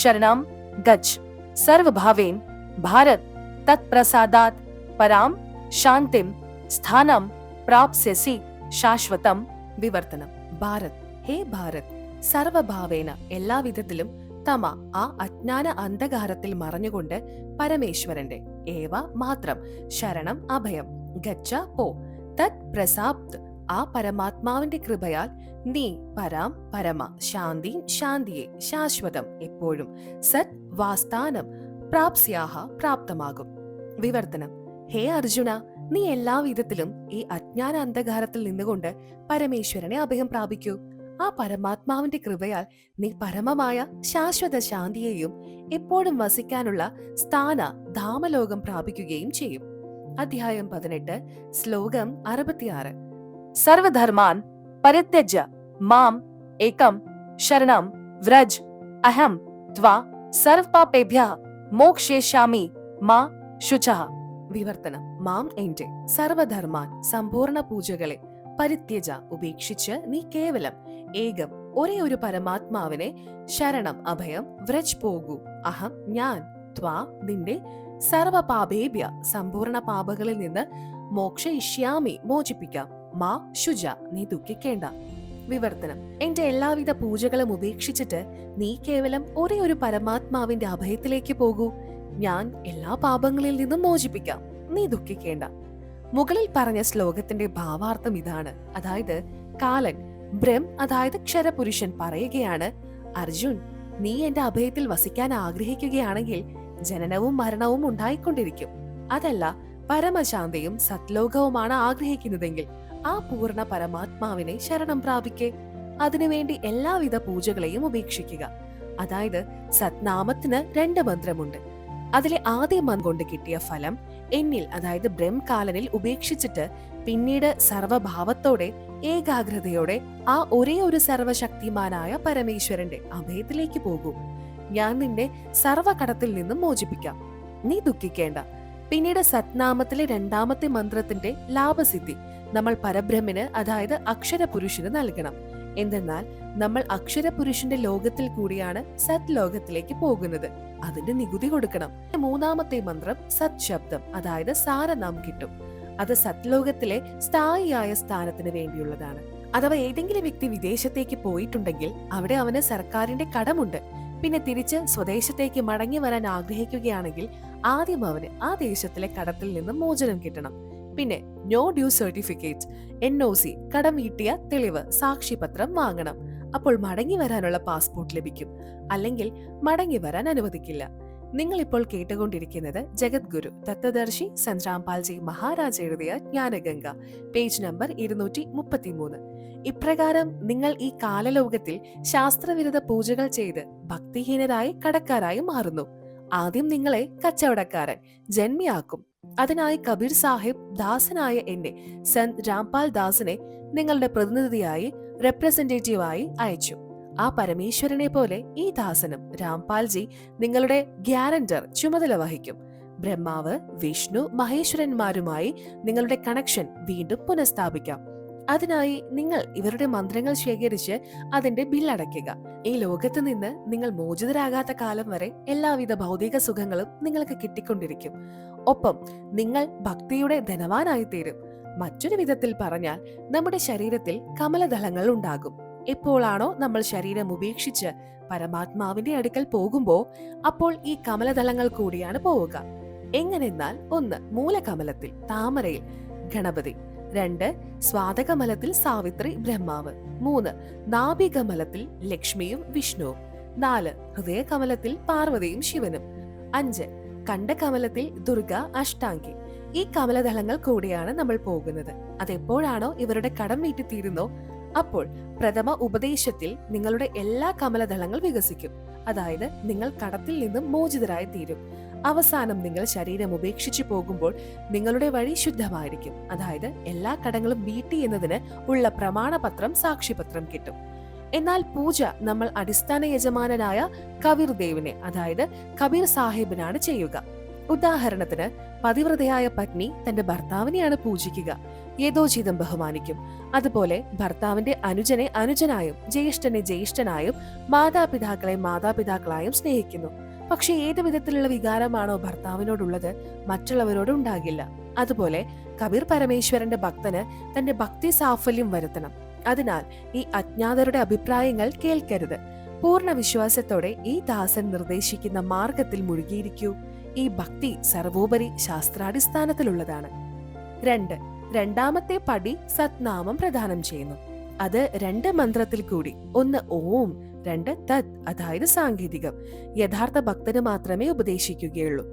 ശരണം ഗച്ഛ് സർവഭാവേൻ ഭാരത് തത് പ്രസാദാത് പരാം ശാന്തിം സ്ഥാനം പ്രാപ്സ്യസി ശാശ്വതം. വിവർത്തനം: ഭാരത്, ഹേ ഭാരത്, സർവഭാവേന എല്ലാവിധത്തിലും, തമ ആ അജ്ഞാന അന്ധകാരത്തിൽ മറഞ്ഞുകൊണ്ട് പരമേശ്വരന്റെ, ഏവ മാത്രം, ശരണം അഭയം, ഗച്ഛ പോ, തത് പ്രസാദ് ആ പരമാത്മാവിന്റെ കൃപയാൽ, നീ പരാം പരമ, ശാന്തി ശാന്തിയെ, ശാശ്വതം എപ്പോഴും, സത് വാസ്ഥാനം പ്രാപ്സ്യാഹ പ്രാപ്തമാകും. വിവർത്തനം: ഹേ അർജുന, നീ എല്ലാവിധത്തിലും ഈ അജ്ഞാന അന്ധകാരത്തിൽ നിന്നുകൊണ്ട് പരമേശ്വരനെ അഭയം പ്രാപിക്കൂ. ആ പരമാത്മാവിന്റെ കൃപയാൽ നീ പരമമായ ശാശ്വത ശാന്തിയെയും എപ്പോഴും വസിക്കാനുള്ള സ്ഥാന ധാമലോകം പ്രാപിക്കുകയും ചെയ്യും. അധ്യായം 18 ശ്ലോകം 66. സർവധർമാൻ പരിത്യജ്യ മാം ഏകം ശരണം വ്രജ് അഹം ത്വാ സർവപാപേഭ്യഃ മോക്ഷയിഷ്യാമി മാ ശുചഃ. വിവർത്തനം: മാം എന്റെ സർവധർമാൻ സമ്പൂർണ്ണ പൂജകളെ പരിത്യജ ഉപേക്ഷിച്ച് നീ കേവലം ഏകം ഒരേ ഒരു പരമാത്മാവിനെ ശരണം അഭയം വ്രജ് പോകൂ. അഹം ഞാൻ, ത്വാ നിന്റെ, സർവപാപേഭ്യ സമ്പൂർണ്ണ പാപങ്ങളിൽ നിന്ന് മോക്ഷയിഷ്യാമി മോചിപ്പിക്കാം, മാ ശുച നീ ദുഃഖിക്കേണ്ട. വിവർത്തനം: എന്റെ എല്ലാവിധ പൂജകളും ഉപേക്ഷിച്ചിട്ട് നീ കേവലം ഒരേ ഒരു പരമാത്മാവിന്റെ അഭയത്തിലേക്ക് പോകൂ. ഞാൻ എല്ലാ പാപങ്ങളിൽ നിന്നും മോചിപ്പിക്കാം, നീ ദുഃഖിക്കേണ്ട. മുകളിൽ പറഞ്ഞ ശ്ലോകത്തിന്റെ ഭാവാർത്ഥം ഇതാണ്. അതായത് കാലൻ, ബ്രഹ്ം അതായത് ക്ഷരപുരുഷൻ പറയുകയാണ്, അർജുൻ, നീ എന്റെ അഭയത്തിൽ വസിക്കാൻ ആഗ്രഹിക്കുകയാണെങ്കിൽ ജനനവും മരണവും ഉണ്ടായിക്കൊണ്ടിരിക്കും. അതല്ല, പരമശാന്തിയും സത്ലോകവുമാണ് ആഗ്രഹിക്കുന്നതെങ്കിൽ ആ പൂർണ്ണ പരമാത്മാവിനെ ശരണം പ്രാപിക്കേ. അതിനുവേണ്ടി എല്ലാവിധ പൂജകളെയും ഉപേക്ഷിക്കുക. അതായത് സത്നാമത്തിന് 2 മന്ത്രമുണ്ട്. അതിലെ ആദ്യ മന്ത്രം കൊണ്ട് കിട്ടിയ ഫലം എന്നിൽ, അതായത് ബ്രഹ്മകാലനിൽ ഉപേക്ഷിച്ചിട്ട് പിന്നീട് സർവഭാവത്തോടെ ഏകാഗ്രതയോടെ ആ ഒരേ ഒരു സർവശക്തിമാനായ പരമേശ്വരന്റെ അഭയത്തിലേക്ക് പോകൂ. ഞാൻ നിന്നെ സർവകടത്തിൽ നിന്നും മോചിപ്പിക്കാം, നീ ദുഃഖിക്കേണ്ട. പിന്നീട് സത്നാമത്തിലെ 2ാമത്തെ മന്ത്രത്തിന്റെ ലാഭസിദ്ധി നമ്മൾ പരബ്രഹ്മന്, അതായത് അക്ഷരപുരുഷന് നൽകണം. എന്തെന്നാൽ നമ്മൾ അക്ഷരപുരുഷന്റെ ലോകത്തിൽ കൂടിയാണ് സത് ലോകത്തിലേക്ക് പോകുന്നത്. അതിന്റെ നികുതി കൊടുക്കണം. 3ാമത്തെ മന്ത്രം സത് ശബ്ദം, അതായത് സാരനാം കിട്ടും. അത് സത്ലോകത്തിലെ സ്ഥായിയായ സ്ഥാനത്തിന് വേണ്ടിയുള്ളതാണ്. അഥവാ ഏതെങ്കിലും വ്യക്തി വിദേശത്തേക്ക് പോയിട്ടുണ്ടെങ്കിൽ അവിടെ അവന് സർക്കാരിന്റെ കടമുണ്ട്. പിന്നെ തിരിച്ച് സ്വദേശത്തേക്ക് മടങ്ങി വരാൻ ആഗ്രഹിക്കുകയാണെങ്കിൽ ആദ്യം അവന് ആ ദേശത്തിലെ കടത്തിൽ നിന്നും മോചനം കിട്ടണം. പിന്നെ നോ ഡ്യൂ സർട്ടിഫിക്കറ്റ്, NOC, കടം വീട്ടിയ തെളിവ്, സാക്ഷിപത്രം വാങ്ങണം. അപ്പോൾ മടങ്ങി വരാനുള്ള പാസ്പോർട്ട് ലഭിക്കും. അല്ലെങ്കിൽ മടങ്ങി വരാൻ അനുവദിക്കില്ല. നിങ്ങൾ ഇപ്പോൾ കേട്ടുകൊണ്ടിരിക്കുന്നത് ജഗദ്ഗുരു തത്വദർശി സന്ത് രാംപാൽജി മഹാരാജ് എഴുതിയ ജ്ഞാനഗംഗ, പേജ് നമ്പർ 233. ഇപ്രകാരം നിങ്ങൾ ഈ കാലലോകത്തിൽ ശാസ്ത്രവിരുദ്ധ പൂജകൾ ചെയ്ത് ഭക്തിഹീനരായി കടക്കാരായി മാറുന്നു. ആദ്യം നിങ്ങളെ കച്ചവടക്കാരൻ, ജന്മിയാക്കും. അതിനായി കബീർ സാഹിബ് ദാസനായ എന്നെ, സന്ത് രാംപാൽ ദാസിനെ നിങ്ങളുടെ പ്രതിനിധിയായി, റെപ്രസെന്റേറ്റീവായി അയച്ചു. ആ പരമേശ്വരനെ പോലെ ഈ ദാസനും രാംപാൽജി നിങ്ങളുടെ ഗ്യാരന്റർ ചുമതല വഹിക്കും. ബ്രഹ്മാവ്, വിഷ്ണു, മഹേശ്വരന്മാരുമായി നിങ്ങളുടെ കണക്ഷൻ വീണ്ടും പുനഃസ്ഥാപിക്കാം. അതിനായി നിങ്ങൾ ഇവരുടെ മന്ത്രങ്ങൾ ശേഖരിച്ച് അതിന്റെ ബില്ലടയ്ക്കുക. ഈ ലോകത്ത് നിന്ന് നിങ്ങൾ മോചിതരാകാത്ത കാലം വരെ എല്ലാവിധ ഭൗതിക സുഖങ്ങളും നിങ്ങൾക്ക് കിട്ടിക്കൊണ്ടിരിക്കും. ഒപ്പം നിങ്ങൾ ഭക്തിയുടെ ധനവാനായി തീരും. മറ്റൊരു വിധത്തിൽ പറഞ്ഞാൽ നമ്മുടെ ശരീരത്തിൽ കമലദളങ്ങൾ ഉണ്ടാകും. എപ്പോഴാണോ നമ്മൾ ശരീരം ഉപേക്ഷിച്ച് പരമാത്മാവിന്റെ അടുക്കൽ പോകുമ്പോ അപ്പോൾ ഈ കമലദളങ്ങൾ കൂടിയാണ് പോവുക. എങ്ങനെന്നാൽ 1 മൂലകമലത്തിൽ താമരയിൽ ഗണപതി, 2 സ്വാതകമലത്തിൽ സാവിത്രി ബ്രഹ്മാവ്, 3 നാഭികമലത്തിൽ ലക്ഷ്മിയും വിഷ്ണുവും, 4 ഹൃദയകമലത്തിൽ പാർവതിയും ശിവനും, 5 കണ്ഠകമലത്തിൽ ദുർഗ അഷ്ടാംഗി. ഈ കമലദളങ്ങൾ കൂടിയാണ് നമ്മൾ പോകുന്നത്. അതെപ്പോഴാണോ ഇവരുടെ കടം വീട്ടിത്തീരുന്നോ അപ്പോൾ പ്രഥമ ഉപദേശത്തിൽ നിങ്ങളുടെ എല്ലാ കമലദളങ്ങൾ വികസിക്കും. അതായത് നിങ്ങൾ കടത്തിൽ നിന്നും മോചിതരായി തീരും. അവസാനം നിങ്ങൾ ശരീരം ഉപേക്ഷിച്ചു പോകുമ്പോൾ നിങ്ങളുടെ വഴി ശുദ്ധമായിരിക്കും. അതായത് എല്ലാ കടങ്ങളും വീട്ടി എന്നതിന് ഉള്ള പ്രമാണപത്രം, സാക്ഷിപത്രം കിട്ടും. എന്നാൽ പൂജ നമ്മൾ അടിസ്ഥാന യജമാനനായ കബീർ ദേവിനെ, അതായത് കബീർ സാഹിബിനാണ് ചെയ്യുക. ഉദാഹരണത്തിന്, പതിവ്രതയായ പത്നി തന്റെ ഭർത്താവിനെയാണ് പൂജിക്കുക, യഥോചിതം ബഹുമാനിക്കും. അതുപോലെ ഭർത്താവിന്റെ അനുജനെ അനുജനായും ജ്യേഷ്ഠനെ ജ്യേഷ്ഠനായും മാതാപിതാക്കളെ മാതാപിതാക്കളായും സ്നേഹിക്കുന്നു. പക്ഷെ ഏത് വിധത്തിലുള്ള വികാരമാണോ ഭർത്താവിനോടുള്ളത് മറ്റുള്ളവരോട് ഉണ്ടാകില്ല. അതുപോലെ കബീർ പരമേശ്വരന്റെ ഭക്തന് തന്റെ ഭക്തി സാഫല്യം വരുത്തണം. അതിനാൽ ഈ അജ്ഞാതരുടെ അഭിപ്രായങ്ങൾ കേൾക്കരുത്. പൂർണ്ണ വിശ്വാസത്തോടെ ഈ ദാസൻ നിർദ്ദേശിക്കുന്ന മാർഗത്തിൽ മുഴുകിയിരിക്കൂ. ഈ ഭക്തി സർവോപരി ശാസ്ത്രാടിസ്ഥാനത്തിലുള്ളതാണ്. 2. രണ്ടാമത്തെ പടി സത്നാമം പ്രദാനം ചെയ്യുന്നു. അത് 2 മന്ത്രത്തിൽ കൂടി. 1 ഓം, 2 തത്, അതായത് സാങ്കേതികം, യഥാർത്ഥ ഭക്തന് മാത്രമേ ഉപദേശിക്കുകയുള്ളൂ.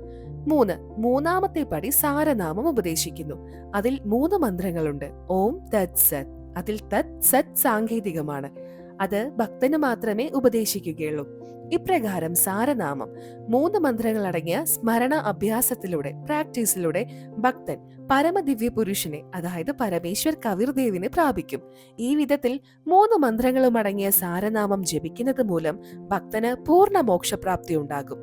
3. മൂന്നാമത്തെ പടി സാരനാമം ഉപദേശിക്കുന്നു. അതിൽ 3 മന്ത്രങ്ങളുണ്ട്. ഓം തത് സത്. അതിൽ തത് സത് സാങ്കേതികമാണ്, അത് ഭക്തന് മാത്രമേ ഉപദേശിക്കുകയുള്ളൂ. ഇപ്രകാരം സാരനാമം 3 മന്ത്രങ്ങൾ അടങ്ങിയ സ്മരണ അഭ്യാസത്തിലൂടെ, പ്രാക്ടീസിലൂടെ ഭക്തൻ പരമദിവ്യ പുരുഷനെ, അതായത് പരമേശ്വർ കവിർദേവിനെ പ്രാപിക്കും. ഈ വിധത്തിൽ 3 മന്ത്രങ്ങളും അടങ്ങിയ സാരനാമം ജപിക്കുന്നത് മൂലം ഭക്തന് പൂർണ്ണ മോക്ഷപ്രാപ്തി ഉണ്ടാകും.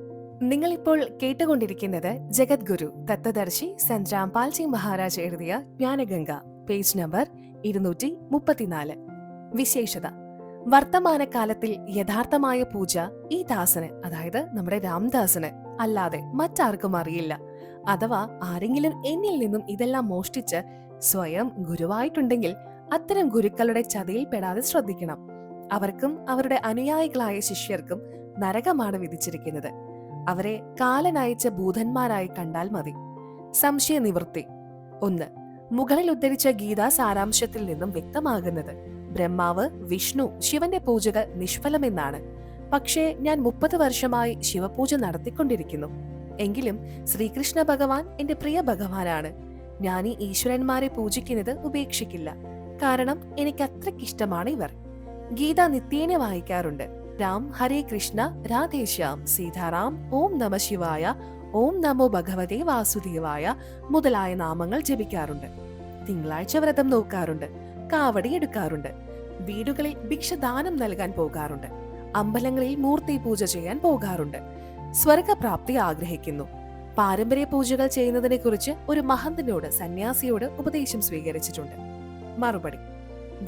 നിങ്ങളിപ്പോൾ കേട്ടുകൊണ്ടിരിക്കുന്നത് ജഗദ്ഗുരു തത്വദർശി സന്റ് രാംപാൽജി മഹാരാജ് എഴുതിയ ജ്ഞാനഗംഗ, പേജ് നമ്പർ 234. വിശേഷത: വർത്തമാനകാലത്തിൽ യഥാർത്ഥമായ പൂജ ഈ ദാസന്, അതായത് നമ്മുടെ രാംദാസന് അല്ലാതെ മറ്റാർക്കും അറിയില്ല. അഥവാ ആരെങ്കിലും എന്നിൽ നിന്നും ഇതെല്ലാം മോഷ്ടിച്ച് സ്വയം ഗുരുവായിട്ടുണ്ടെങ്കിൽ അത്തരം ഗുരുക്കളുടെ ചതിയിൽ പെടാതെ ശ്രദ്ധിക്കണം. അവർക്കും അവരുടെ അനുയായികളായ ശിഷ്യർക്കും നരകമാണ് വിധിച്ചിരിക്കുന്നത്. അവരെ കാലനയച്ച ഭൂതന്മാരായി കണ്ടാൽ മതി. സംശയ നിവൃത്തി: 1. മുകളിൽ ഉദ്ധരിച്ച ഗീതാ സാരാംശത്തിൽ നിന്നും വ്യക്തമാകുന്നത് ബ്രഹ്മാവ്, വിഷ്ണു, ശിവന്റെ പൂജകൾ നിഷ്ഫലമെന്നാണ്. പക്ഷേ ഞാൻ 30 വർഷമായി ശിവപൂജ നടത്തിക്കൊണ്ടിരിക്കുന്നു. എങ്കിലും ശ്രീകൃഷ്ണ ഭഗവാൻ എന്റെ പ്രിയ ഭഗവാനാണ്. ഞാൻ ഈ ഈശ്വരന്മാരെ പൂജിക്കുന്നത് ഉപേക്ഷിക്കില്ല. കാരണം എനിക്ക് അത്രയ്ക്കിഷ്ടമാണ് ഇവർ. ഗീത നിത്യേന വായിക്കാറുണ്ട്. രാം, ഹരേ കൃഷ്ണ, രാധേശ്യാം, സീതാറാം, ഓം നമ ശിവായ, ഓം നമോ ഭഗവതേ വാസുദേവായ മുതലായ നാമങ്ങൾ ജപിക്കാറുണ്ട്. തിങ്കളാഴ്ച വ്രതം നോക്കാറുണ്ട്. കാവടി എടുക്കാറുണ്ട്. വീടുകളിൽ ഭിക്ഷദാനം നൽകാൻ പോകാറുണ്ട്. അമ്പലങ്ങളിൽ മൂർത്തി പൂജ ചെയ്യാൻ പോകാറുണ്ട്. സ്വർഗപ്രാപ്തി ആഗ്രഹിക്കുന്നു. പാരമ്പര്യ പൂജകൾ ചെയ്യുന്നതിനെ കുറിച്ച് ഒരു മഹന്തനോട്, സന്യാസിയോട് ഉപദേശം സ്വീകരിച്ചിട്ടുണ്ട്. മറുപടി: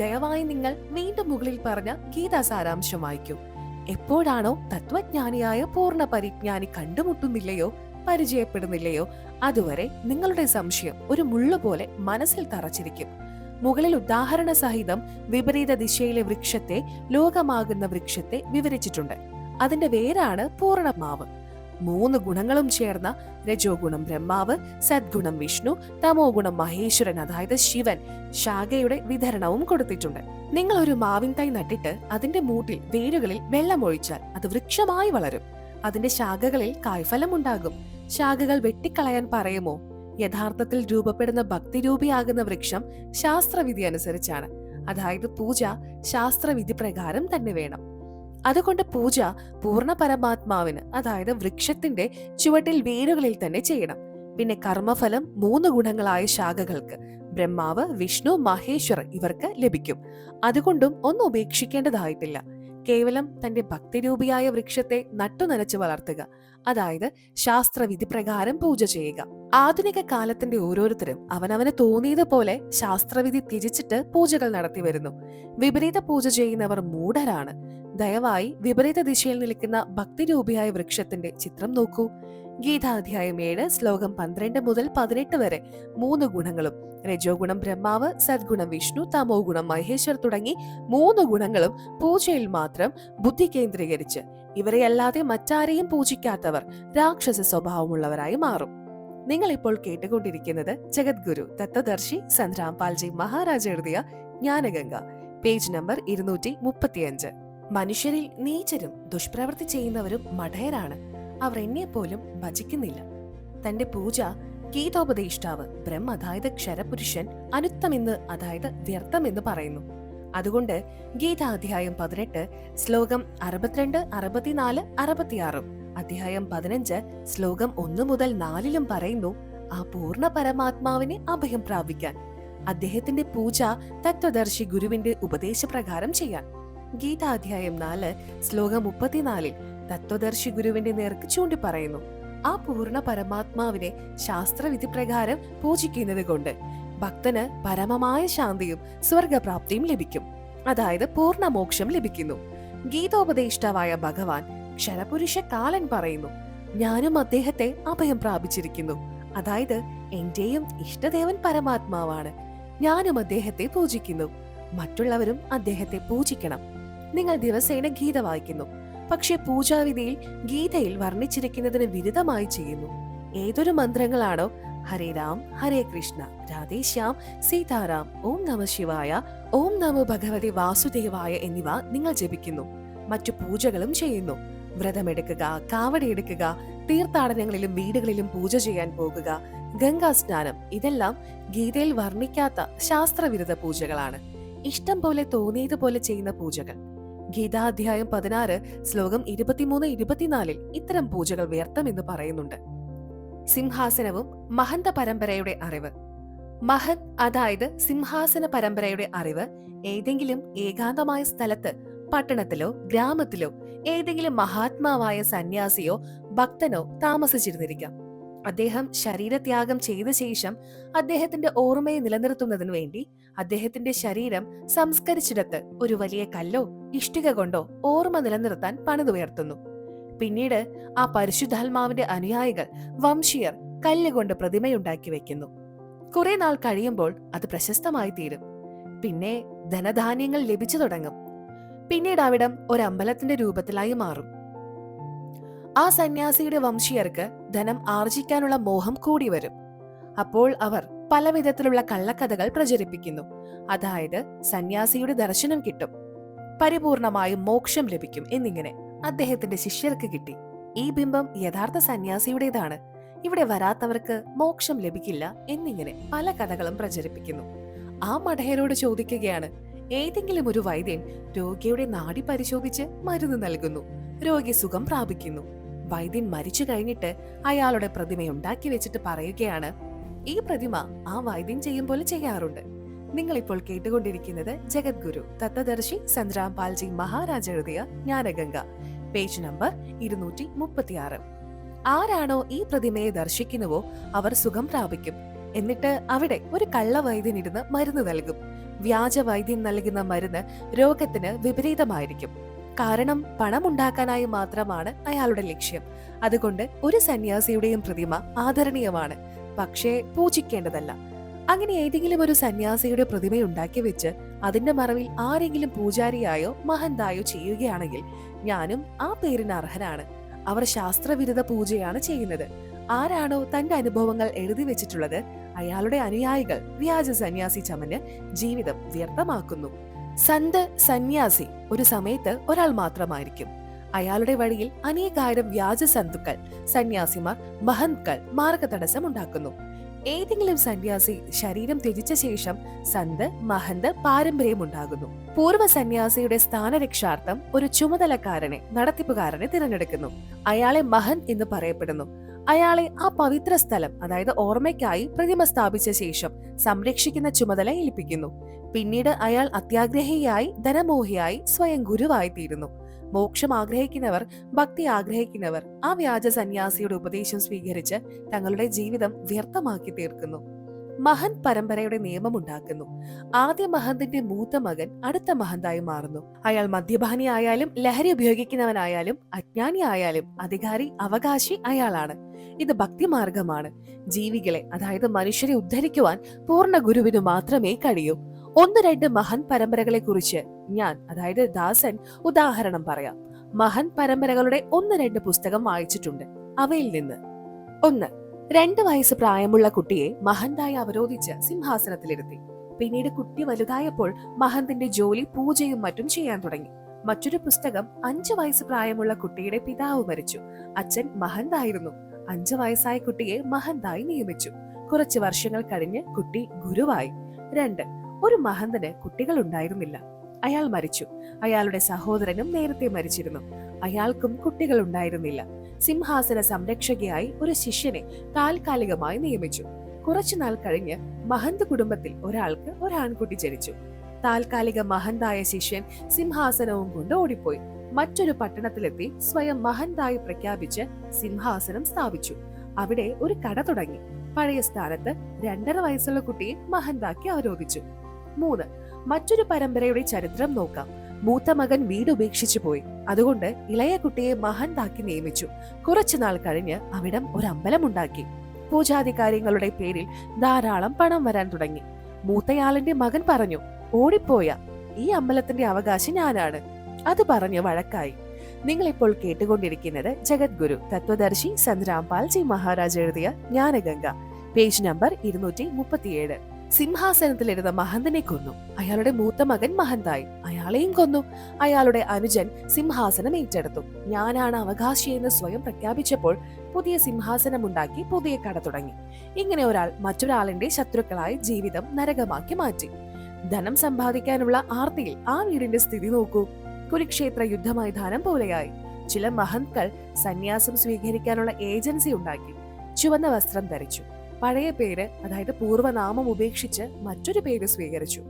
ദയവായി നിങ്ങൾ വീണ്ടും മുകളിൽ പറഞ്ഞ ഗീതാ സാരാംശം വായിക്കൂ. എപ്പോഴാണോ തത്വജ്ഞാനിയായ പൂർണ്ണ പരിജ്ഞാനി കണ്ടുമുട്ടുന്നില്ലയോ, പരിചയപ്പെടുന്നില്ലയോ, അതുവരെ നിങ്ങളുടെ സംശയം ഒരു മുള്ളുപോലെ മനസ്സിൽ തറച്ചിരിക്കും. മുകളിൽ ഉദാഹരണ സഹിതം വിപരീത ദിശയിലെ വൃക്ഷത്തെ, ലോകമാകുന്ന വൃക്ഷത്തെ വിവരിച്ചിട്ടുണ്ട്. അതിന്റെ വേരാണ് പൂർണ്ണമാവ്. 3 ഗുണങ്ങളും ചേർന്ന രജോ ഗുണം ബ്രഹ്മാവ്, സദ്ഗുണം വിഷ്ണു, തമോ ഗുണം മഹേശ്വരൻ, അതായത് ശിവൻ, ശാഖയുടെ വിതരണവും കൊടുത്തിട്ടുണ്ട്. നിങ്ങൾ ഒരു മാവിൻ തൈ നട്ടിട്ട് അതിന്റെ മൂട്ടിൽ, വേരുകളിൽ വെള്ളമൊഴിച്ചാൽ അത് വൃക്ഷമായി വളരും. അതിന്റെ ശാഖകളിൽ കായ്ഫലം ഉണ്ടാകും. ശാഖകൾ വെട്ടിക്കളയാൻ പറയുമോ? യഥാർത്ഥത്തിൽ രൂപപ്പെടുന്ന ഭക്തിരൂപിയാകുന്ന വൃക്ഷം ശാസ്ത്രവിധി അനുസരിച്ചാണ്. അതായത് പൂജ ശാസ്ത്രവിധി പ്രകാരം തന്നെ വേണം. അതുകൊണ്ട് പൂജ പൂർണ്ണ പരമാത്മാവിന്, അതായത് വൃക്ഷത്തിന്റെ ചുവട്ടിൽ, വേരുകളിൽ തന്നെ ചെയ്യണം. പിന്നെ കർമ്മഫലം 3 ഗുണങ്ങളായ ശാഖകൾക്ക്, ബ്രഹ്മാവ്, വിഷ്ണു, മഹേശ്വർ, ഇവർക്ക് ലഭിക്കും. അതുകൊണ്ടും ഒന്നും ഉപേക്ഷിക്കേണ്ടതായിട്ടില്ല. കേവലം തന്റെ ഭക്തിരൂപിയായ വൃക്ഷത്തെ നട്ടുനനച്ച് വളർത്തുക, അതായത് ശാസ്ത്രവിധി പ്രകാരം പൂജ ചെയ്യുക. ആധുനിക കാലത്തിന്റെ ഓരോരുത്തരും അവനവന് തോന്നിയതുപോലെ ശാസ്ത്രവിധി ത്യജിച്ചിട്ട് പൂജകൾ നടത്തി വരുന്നു. വിപരീത പൂജ ചെയ്യുന്നവർ മൂഢരാണ്. ദയവായി വിപരീത ദിശയിൽ നിൽക്കുന്ന ഭക്തിരൂപിയായ വൃക്ഷത്തിന്റെ ചിത്രം നോക്കൂ. ഗീതാധ്യായം 7 ശ്ലോകം 12 മുതൽ 18 വരെ 3 ഗുണങ്ങളും, രജോ ഗുണം ബ്രഹ്മാവ്, സദ്ഗുണം വിഷ്ണു, തമോ ഗുണം മഹേശ്വർ തുടങ്ങി 3 ഗുണങ്ങളും പൂജയിൽ മാത്രം ബുദ്ധി കേന്ദ്രീകരിച്ച് ഇവരെയല്ലാതെ മറ്റാരെയും പൂജിക്കാത്തവർ രാക്ഷസ സ്വഭാവമുള്ളവരായി മാറും. നിങ്ങൾ ഇപ്പോൾ കേട്ടുകൊണ്ടിരിക്കുന്നത് ജഗദ്ഗുരു തത്വദർശി സന്റ് രാംപാൽജി മഹാരാജ് എഴുതിയ ജ്ഞാനഗംഗ, പേജ് നമ്പർ 235. മനുഷ്യരിൽ നീചരും ദുഷ്പ്രവൃത്തി ചെയ്യുന്നവരും മഠയരാണ്. അവർ എന്നെ പോലും ഭജിക്കുന്നില്ല. തന്റെ പൂജ ഗീതോപദേഷ്ടാവ് ബ്രഹ്മ, അതായത് ക്ഷരപുരുഷൻ, അനുത്തമെന്ന്, അതായത് വ്യർത്ഥമെന്ന് പറയുന്നു. അതുകൊണ്ട് ഗീതാധ്യായം 18 ശ്ലോകം 62, 64, 66, അധ്യായം 15 ശ്ലോകം 1 മുതൽ 4 പറയുന്നു ആ പൂർണ്ണ പരമാത്മാവിനെ അഭയം പ്രാപിക്കാൻ, അദ്ദേഹത്തിന്റെ പൂജ തത്വദർശി ഗുരുവിന്റെ ഉപദേശപ്രകാരം ചെയ്യാൻ. ഗീതാധ്യായം 4 ശ്ലോകം 34 തത്വദർശി ഗുരുവിന്റെ നേർക്ക് ചൂണ്ടി പറയുന്നു ആ പൂർണ്ണ പരമാത്മാവിനെ ശാസ്ത്രവിധി പ്രകാരം പൂജിക്കുന്നത് കൊണ്ട് ഭക്തന് പരമമായ ശാന്തിയും സ്വർഗപ്രാപ്തിയും ലഭിക്കും. അതായത് പൂർണ്ണ മോക്ഷം ലഭിക്കുന്നു. ഗീതോപദേഷ്ടാവായ ഭഗവാൻ ക്ഷരപുരുഷ കാലൻ പറയുന്നു, ഞാനും അദ്ദേഹത്തെ അഭയം പ്രാപിച്ചിരിക്കുന്നു. അതായത് എന്റെയും ഇഷ്ടദേവൻ പരമാത്മാവാണ്. ഞാനും അദ്ദേഹത്തെ പൂജിക്കുന്നു. മറ്റുള്ളവരും അദ്ദേഹത്തെ പൂജിക്കണം. നിങ്ങൾ ദിവസേന ഗീത വായിക്കുന്നു, പക്ഷെ പൂജാവിധിയിൽ ഗീതയിൽ വർണ്ണിച്ചിരിക്കുന്നതിന് വിരുദ്ധമായി ചെയ്യുന്നു. ഏതൊരു മന്ത്രങ്ങളാണോ ഹരേ രാം, ഹരേ കൃഷ്ണ, രാധേശ്യാം, സീതാറാം, ഓം നമ ശിവായ, ഓം നമോ ഭഗവതി വാസുദേവായ എന്നിവ നിങ്ങൾ ജപിക്കുന്നു, മറ്റു പൂജകളും ചെയ്യുന്നു. വ്രതമെടുക്കുക, കാവടിയെടുക്കുക, തീർത്ഥാടനങ്ങളിലും വീടുകളിലും പൂജ ചെയ്യാൻ പോകുക, ഗംഗാ സ്നാനം, ഇതെല്ലാം ഗീതയിൽ വർണ്ണിക്കാത്ത ശാസ്ത്രവിരുദ്ധ പൂജകളാണ്. ഇഷ്ടം പോലെ തോന്നിയതുപോലെ ചെയ്യുന്ന പൂജകൾ. ഗീതാധ്യായം 16 ശ്ലോകം 23-24 ഇത്തരം പൂജകൾ വ്യർത്ഥമെന്ന് പറയുന്നുണ്ട്. സിംഹാസനവും മഹന്ത പരമ്പരയുടെ അറിവ്. മഹൻ അതായത് സിംഹാസന പരമ്പരയുടെ അറിവ് ഏതെങ്കിലും ഏകാന്തമായ സ്ഥലത്ത്, പട്ടണത്തിലോ ഗ്രാമത്തിലോ ഏതെങ്കിലും മഹാത്മാവായ സന്യാസിയോ ഭക്തനോ താമസിച്ചിരുന്നിരിക്കാം. അദ്ദേഹം ശരീരത്യാഗം ചെയ്ത ശേഷം അദ്ദേഹത്തിന്റെ ഓർമ്മയെ നിലനിർത്തുന്നതിനു വേണ്ടി അദ്ദേഹത്തിന്റെ ശരീരം സംസ്കരിച്ചിടത്ത് ഒരു വലിയ കല്ലോ ഇഷ്ടിക കൊണ്ടോ ഓർമ്മ നിലനിർത്താൻ പണിതുയർത്തുന്നു. പിന്നീട് ആ പരിശുദ്ധാത്മാവിന്റെ അനുയായികൾ വംശീയർ കല്ലുകൊണ്ട് പ്രതിമയുണ്ടാക്കി വെക്കുന്നു. കുറെ നാൾ കഴിയുമ്പോൾ അത് പ്രശസ്തമായി തീരും. പിന്നെ ധനധാന്യങ്ങൾ ലഭിച്ചു തുടങ്ങും. പിന്നീട് അവിടം ഒരമ്പലത്തിന്റെ രൂപത്തിലായി മാറും. ആ സന്യാസിയുടെ വംശീയർക്ക് ധനം ആർജിക്കാനുള്ള മോഹം കൂടി വരും. അപ്പോൾ അവർ പല വിധത്തിലുള്ള കള്ളക്കഥകൾ പ്രചരിപ്പിക്കുന്നു. അതായത് സന്യാസിയുടെ ദർശനം കിട്ടും, പരിപൂർണമായും മോക്ഷം ലഭിക്കും എന്നിങ്ങനെ. അദ്ദേഹത്തിന്റെ ശിഷ്യർക്ക് കിട്ടി. ഈ ബിംബം യഥാർത്ഥ സന്യാസിയുടേതാണ്, ഇവിടെ വരാത്തവർക്ക് മോക്ഷം ലഭിക്കില്ല എന്നിങ്ങനെ പല കഥകളും പ്രചരിപ്പിക്കുന്നു. ആ മഠയരോട് ചോദിക്കുകയാണ്, ഏതെങ്കിലും ഒരു വൈദ്യൻ രോഗിയുടെ നാഡി പരിശോധിച്ച് മരുന്ന് നൽകുന്നു, രോഗി സുഖം പ്രാപിക്കുന്നു. വൈദ്യൻ മരിച്ചു കഴിഞ്ഞിട്ട് അയാളുടെ പ്രതിമയുണ്ടാക്കി വെച്ചിട്ട് പറയുകയാണ്, ഈ പ്രതിമ ആ വൈദ്യൻ ചെയ്യും പോലെ ചെയ്യാറുണ്ട്. നിങ്ങൾ ഇപ്പോൾ കേട്ടുകൊണ്ടിരിക്കുന്നത് ജഗദ്ഗുരു തത്വദർശി സന്ദ്രാം പാൽജി മഹാരാജ് എഴുതിയ ജ്ഞാനഗംഗ, പേജ് നമ്പർ 236. ആരാണോ ഈ പ്രതിമയെ ദർശിക്കുന്നുവോ അവർ സുഖം പ്രാപിക്കും. എന്നിട്ട് അവിടെ ഒരു കള്ളവൈദ്യൻ ഇരുന്ന് മരുന്ന് നൽകും. വ്യാജ വൈദ്യൻ നൽകുന്ന മരുന്ന് രോഗത്തിന് വിപരീതമായിരിക്കും. കാരണം പണമുണ്ടാക്കാനായി മാത്രമാണ് അയാളുടെ ലക്ഷ്യം. അതുകൊണ്ട് ഒരു സന്യാസിയുടെയും പ്രതിമ ആദരണീയമാണ്, പക്ഷേ പൂജിക്കേണ്ടതല്ല. അങ്ങനെ ഏതെങ്കിലും ഒരു സന്യാസിയുടെ പ്രതിമയുണ്ടാക്കി വെച്ച് അതിന്റെ മറവിൽ ആരെങ്കിലും പൂജാരിയായോ മഹന്തായോ ചെയ്യുകയാണെങ്കിൽ ഞാനും ആ പേരിന് അർഹനാണ്. അവർ ശാസ്ത്രവിരുദ്ധ പൂജയാണ് ചെയ്യുന്നത്. ആരാണോ തന്റെ അനുഭവങ്ങൾ എഴുതി വെച്ചിട്ടുള്ളത് അയാളുടെ അനുയായികൾ വ്യാജ സന്യാസി ചമഞ്ഞ് ജീവിതം വ്യർത്ഥമാക്കുന്നു. സന്ത് സന്യാസി ഒരു സമയത്ത് ഒരാൾ മാത്രമായിരിക്കും. അയാളുടെ വഴിയിൽ അനേകായിരം വ്യാജ സന്തുക്കൾ, സന്യാസിമാർ, മഹന്ത്കൾ മാർഗതടസ്സം ഉണ്ടാക്കുന്നു. ഏതെങ്കിലും സന്യാസി ശരീരം ത്യജിച്ച ശേഷം സന്ത് മഹന്ത് പാരമ്പര്യം ഉണ്ടാകുന്നു. പൂർവ്വ സന്യാസിയുടെ സ്ഥാനരക്ഷാർത്ഥം ഒരു ചുമതലക്കാരനെ, നടത്തിപ്പുകാരനെ തിരഞ്ഞെടുക്കുന്നു. അയാളെ മഹൻ എന്ന് പറയപ്പെടുന്നു. അയാളെ ആ പവിത്ര സ്ഥലം, അതായത് ഓർമ്മയ്ക്കായി പ്രതിമ സ്ഥാപിച്ച ശേഷം സംരക്ഷിക്കുന്ന ചുമതല ഏൽപ്പിക്കുന്നു. പിന്നീട് അയാൾ അത്യാഗ്രഹിയായി, ധനമോഹിയായി, സ്വയം ഗുരുവായി തീരുന്നു. മോക്ഷം ആഗ്രഹിക്കുന്നവർ, ഭക്തി ആഗ്രഹിക്കുന്നവർ ആ വ്യാജ സന്യാസിയുടെ ഉപദേശം സ്വീകരിച്ച് തങ്ങളുടെ ജീവിതം വ്യർത്ഥമാക്കി തീർക്കുന്നു. മഹന്ത് പരമ്പരയുടെ നിയമം ഉണ്ടാക്കുന്നു. ആദ്യ മഹന്തിന്റെ മൂത്ത മകൻ അടുത്ത മഹന്തായി മാറുന്നു. അയാൾ മദ്യപാനി ആയാലും ലഹരി ഉപയോഗിക്കുന്നവനായാലും അജ്ഞാനി ആയാലും അധികാരി, അവകാശി അയാളാണ്. ഇത് ഭക്തിമാർഗമാണ്. ജീവികളെ, അതായത് മനുഷ്യരെ ഉദ്ധരിക്കുവാൻ പൂർണ്ണ ഗുരുവിനു മാത്രമേ കഴിയൂ. 1-2 മഹന്ത് പരമ്പരകളെ കുറിച്ച് ഞാൻ, അതായത് ദാസൻ, ഉദാഹരണം പറയാം. മഹന്ത് പരമ്പരകളുടെ 1-2 പുസ്തകം വായിച്ചിട്ടുണ്ട്. അവയിൽ നിന്ന് 1. 2 വയസ്സ് പ്രായമുള്ള കുട്ടിയെ മഹന്തായി അവരോധിച്ച് സിംഹാസനത്തിലിരുത്തി. പിന്നീട് കുട്ടി വലുതായപ്പോൾ മഹന്തിന്റെ ജോലി പൂജയും മറ്റും ചെയ്യാൻ തുടങ്ങി. മറ്റൊരു പുസ്തകം 5 വയസ്സ് പ്രായമുള്ള കുട്ടിയുടെ പിതാവ് മരിച്ചു. അച്ഛൻ മഹന്തായിരുന്നു. 5 വയസ്സായ കുട്ടിയെ മഹന്തായി നിയമിച്ചു. കുറച്ച് വർഷങ്ങൾ കഴിഞ്ഞ് കുട്ടി ഗുരുവായി. 2. ഒരു മഹന്തന് കുട്ടികൾ ഉണ്ടായിരുന്നില്ല. അയാൾ മരിച്ചു. അയാളുടെ സഹോദരനും നേരത്തെ മരിച്ചിരുന്നു. അയാൾക്കും കുട്ടികൾ ഉണ്ടായിരുന്നില്ല. സിംഹാസന സംരക്ഷകയായി ഒരു ശിഷ്യനെ താൽക്കാലികമായി നിയമിച്ചു. കുറച്ചുനാൾ കഴിഞ്ഞ് മഹന്ത് കുടുംബത്തിൽ ഒരാൾക്ക് ഒരു ആൺകുട്ടി ജനിച്ചു. താൽക്കാലിക മഹന്തായ ശിഷ്യൻ സിംഹാസനവും കൊണ്ട് ഓടിപ്പോയി. മറ്റൊരു പട്ടണത്തിലെത്തി സ്വയം മഹന്തായി പ്രഖ്യാപിച്ച് സിംഹാസനം സ്ഥാപിച്ചു. അവിടെ ഒരു കട തുടങ്ങി. പഴയ സ്ഥാനത്ത് 2.5 വയസ്സുള്ള കുട്ടിയെ മഹന്താക്കി അവരോധിച്ചു. 3. മറ്റൊരു പരമ്പരയുടെ ചരിത്രം നോക്കാം. മൂത്ത മകൻ വീട് ഉപേക്ഷിച്ചു പോയി. അതുകൊണ്ട് ഇളയ കുട്ടിയെ മഹന്താക്കി നിയമിച്ചു. കുറച്ചുനാൾ കഴിഞ്ഞ് അവിടം ഒരു അമ്പലമുണ്ടാക്കി. പൂജാതി കാര്യങ്ങളുടെ പേരിൽ ധാരാളം പണം വരാൻ തുടങ്ങി. മൂത്തയാളിന്റെ മകൻ പറഞ്ഞു, ഓടിപ്പോയ ഈ അമ്പലത്തിന്റെ അവകാശം ഞാനാണ്. അത് പറഞ്ഞ് വഴക്കായി. നിങ്ങൾ ഇപ്പോൾ കേട്ടുകൊണ്ടിരിക്കുന്നത് ജഗദ്ഗുരു തത്വദർശി സന്ത് രാംപാൽ ജി മഹാരാജ് എഴുതിയ ജ്ഞാനഗംഗ, പേജ് നമ്പർ 237. സിംഹാസനത്തിലിരുന്ന മഹന്തനെ കൊന്നു. അയാളുടെ മൂത്ത മകൻ മഹന്തായി. അയാളെയും കൊന്നു. അയാളുടെ അനുജൻ സിംഹാസനം ഏറ്റെടുത്തു. ഞാനാണ് അവകാശിയെന്ന് സ്വയം പ്രഖ്യാപിച്ചപ്പോൾ പുതിയ സിംഹാസനമുണ്ടാക്കി പുതിയ കട തുടങ്ങി. ഇങ്ങനെ ഒരാൾ മറ്റൊരാളിന്റെ ശത്രുക്കളായി ജീവിതം നരകമാക്കി മാറ്റി. ധനം സമ്പാദിക്കാനുള്ള ആർത്തിയിൽ ആ വീടിന്റെ സ്ഥിതി നോക്കൂ. കുരുക്ഷേത്ര യുദ്ധമൈതാനം പോലെയായി. ചില മഹന്ത്കൾ സന്യാസം സ്വീകരിക്കാനുള്ള ഏജൻസി ഉണ്ടാക്കി. ചുവന്ന വസ്ത്രം ധരിച്ചു. പഴയ പേര്, അതായത് പൂർവ്വനാമം ഉപേക്ഷിച്ച് മറ്റൊരു പേര് സ്വീകരിച്ചു.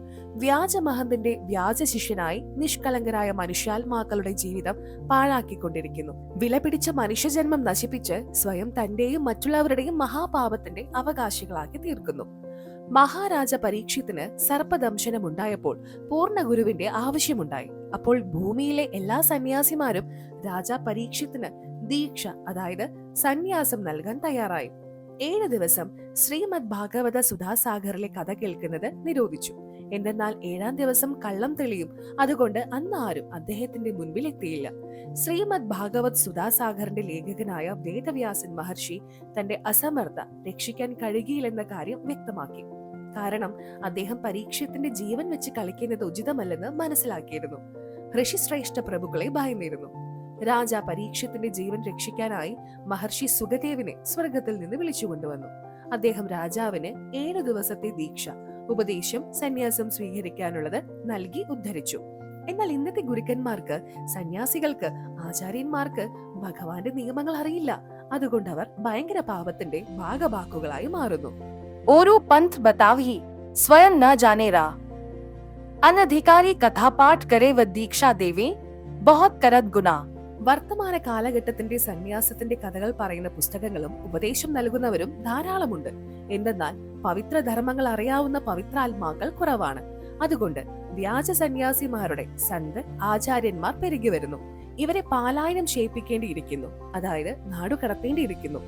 വ്യാജ മഹന്തിന്റെ വ്യാജ ശിഷ്യനായി നിഷ്കളങ്കരായ മനുഷ്യാത്മാക്കളുടെ ജീവിതം പാഴാക്കിക്കൊണ്ടിരിക്കുന്നു. വിലപിടിച്ച മനുഷ്യജന്മം നശിപ്പിച്ച് സ്വയം തന്റെയും മറ്റുള്ളവരുടെയും മഹാപാപത്തിന്റെ അവകാശികളാക്കി തീർക്കുന്നു. മഹാരാജ പരീക്ഷിത്തിന് സർപ്പദംശനമുണ്ടായപ്പോൾ പൂർണ്ണ ഗുരുവിന്റെ ആവശ്യമുണ്ടായി. അപ്പോൾ ഭൂമിയിലെ എല്ലാ സന്യാസിമാരും രാജാ പരീക്ഷിത്തിന് ദീക്ഷ, അതായത് സന്യാസം നൽകാൻ തയ്യാറായി. 7 ദിവസം ശ്രീമദ് ഭാഗവത സുധാസാഗറിലെ കഥ കേൾക്കുന്നത് നിരോധിച്ചു. എന്തെന്നാൽ 7-ാം ദിവസം കള്ളം തെളിയും. അതുകൊണ്ട് അന്ന് ആരും അദ്ദേഹത്തിന്റെ മുൻപിൽ എത്തിയില്ല. ശ്രീമദ് ഭാഗവത് സുധാസാഗറിന്റെ ലേഖകനായ വേദവ്യാസൻ മഹർഷി തന്റെ അസമർത്ഥ രക്ഷിക്കാൻ കഴിയില്ലെന്ന കാര്യം വ്യക്തമാക്കി. കാരണം അദ്ദേഹം പരീക്ഷത്തിന്റെ ജീവൻ വെച്ച് കളിക്കുന്നത് ഉചിതമല്ലെന്ന് മനസ്സിലാക്കിയിരുന്നു. ഋഷിശ്രേഷ്ഠ പ്രഭുക്കളെ ഭയന്നിരുന്നു. രാജാ പരീക്ഷത്തിന്റെ ജീവൻ രക്ഷിക്കാനായി മഹർഷി സുഖദേവിനെ സ്വർഗത്തിൽ നിന്ന് വിളിച്ചുകൊണ്ടുവന്നു. അദ്ദേഹം രാജാവിന് 7 ദിവസത്തെ ദീക്ഷ, ഉപദേശം, സന്യാസം സ്വീകരിക്കാനുള്ളത് നൽകി ഉദ്ധരിച്ചു. എന്നാൽ ഇന്നത്തെ ഗുരുക്കന്മാർക്ക്, സന്യാസികൾക്ക്, ആചാര്യന്മാർക്ക് ഭഗവാന്റെ നിയമങ്ങൾ അറിയില്ല. അതുകൊണ്ട് അവർ ഭയങ്കര പാപത്തിന്റെ ഭാഗഭാക്കുകളായി മാറുന്നു. ഓരോ പന്ഥ ബതാവി സ്വയം ന ജാനേരാ, അനധികാരി കഥാപാഠ് കരേ വ ദീക്ഷാ ദേവേ ബഹുത് കരത് ഗുനാ. വർത്തമാന കാലഘട്ടത്തിന്റെ സന്യാസത്തിന്റെ കഥകൾ പറയുന്ന പുസ്തകങ്ങളും ഉപദേശം നൽകുന്നവരും ധാരാളമുണ്ട്. എന്തെന്നാൽ പവിത്ര ധർമ്മങ്ങൾ അറിയാവുന്ന പവിത്രാത്മാക്കൾ കുറവാണ്. അതുകൊണ്ട് വ്യാജ സന്യാസിമാരുടെ സന്ത് ആചാര്യന്മാർ പെരുകി വരുന്നു. ഇവരെ പാലായനം ചെയ്യിപ്പിക്കേണ്ടിയിരിക്കുന്നു, അതായത് നാടുകടത്തേണ്ടിയിരിക്കുന്നു.